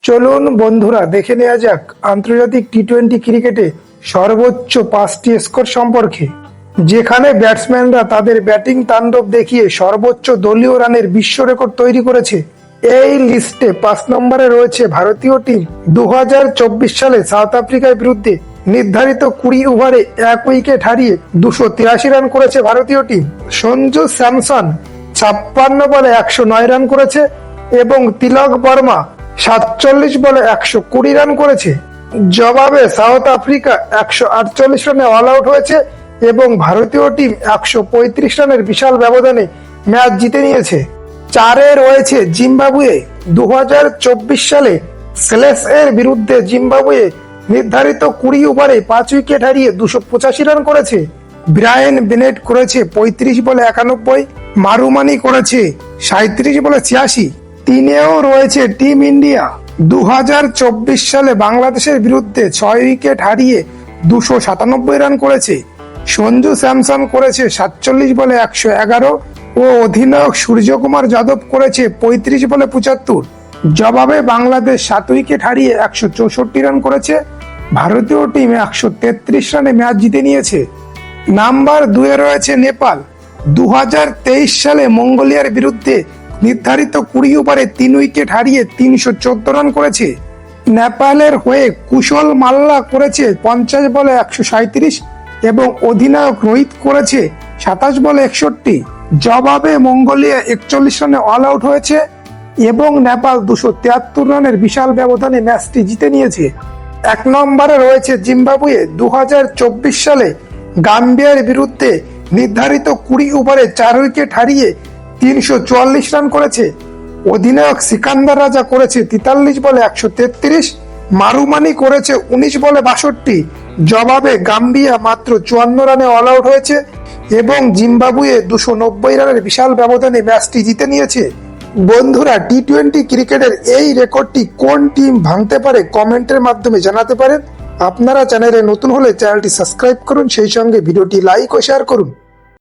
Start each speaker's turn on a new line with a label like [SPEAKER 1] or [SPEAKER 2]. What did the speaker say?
[SPEAKER 1] চলুন বন্ধুরা দেখে নেওয়া যাক আন্তর্জাতিক টি-20 ক্রিকেটে সর্বোচ্চ 5টি স্কোর সম্পর্কে, যেখানে ব্যাটসম্যানরা তাদের ব্যাটিং তাণ্ডব দেখিয়ে সর্বোচ্চ দলীয় রানের বিশ্ব রেকর্ড তৈরি করেছে। এই লিস্টে 5 নম্বরে রয়েছে ভারতীয় টিম। 2024 সালে সাউথ আফ্রিকার বিরুদ্ধে নির্ধারিত 20 ওভারে 1 উইকেট হারিয়ে 283 রান করেছে ভারতীয় টিম। সঞ্জু স্যামসন 56 বলে 109 রান করেছে এবং তিলক বর্মা 47 বলে 120 রান করেছে। জবাবে সাউথ আফ্রিকা 148 রানে অল আউট হয়েছে এবং ভারতীয় টিম 135 রানের বিশাল ব্যবধানে ম্যাচ জিতে নিয়েছে। 4-এ রয়েছে জিম্বাবুয়ে। 2024 সালে সেলেস এর বিরুদ্ধে জিম্বাবুয়ে নির্ধারিত 20 ওভারে 5 উইকেট হারিয়ে 285 রান করেছে। ব্রায়ান বেনেট করেছে 35 বলে 91, মারুমানি করেছে 37 বলে 86। 3-এও রয়েছে টিম ইন্ডিয়া। 2024 সালে বাংলাদেশের বিরুদ্ধে 6 উইকেট হারিয়ে 297 রান করেছে। সঞ্জু স্যামসন করেছে 47 বলে 111 ও অধিনায়ক সূর্যকুমার যাদব করেছে 35 বলে 75। জবাবে বাংলাদেশ 7 উইকেট হারিয়ে 164 রান করেছে। ভারতীয় টিম 133 রানে ম্যাচ জিতে নিয়েছে। নাম্বার 2-এ রয়েছে নেপাল। 2023 সালে মঙ্গোলিয়ার বিরুদ্ধে নির্ধারিত 20 ওভারে 3 উইকেট হারিয়ে 314 রান করেছে। নেপালের হয়ে কুশল মাল্লা করেছে 50 বলে 137 এবং অধিনায়ক রোহিত করেছে 27 বলে 61। জবাবে মঙ্গোলিয়া 41 রানে অল আউট হয়েছে এবং নেপাল 273 রানের বিশাল ব্যবধানে ম্যাচটি জিতে নিয়েছে। 1 নম্বরে রয়েছে জিম্বাবুয়ে। 2024 সালে গাম্বিয়ার বিরুদ্ধে নির্ধারিত 20 ওভারে 4 উইকেট হারিয়ে 344 রান করেছে। অধিনায়ক সিকান্দার রাজা করেছে 43 বলে 133, মারুমানি করেছে 19 বলে 62। জবাবে গাম্বিয়া মাত্র 54 রানে অল আউট হয়েছে এবং জিম্বাবুয়ে 290 রানের বিশাল ব্যবধানে ম্যাচটি জিতে নিয়েছে। বন্ধুরা, টি-20 ক্রিকেটের এই রেকর্ডটি কোন টিম ভাঙতে পারে কমেন্টের মাধ্যমে জানাতে পারেন। আপনারা চ্যানেলে নতুন হলে চ্যানেলটি সাবস্ক্রাইব করুন, সেই সঙ্গে ভিডিওটি লাইক ও শেয়ার করুন।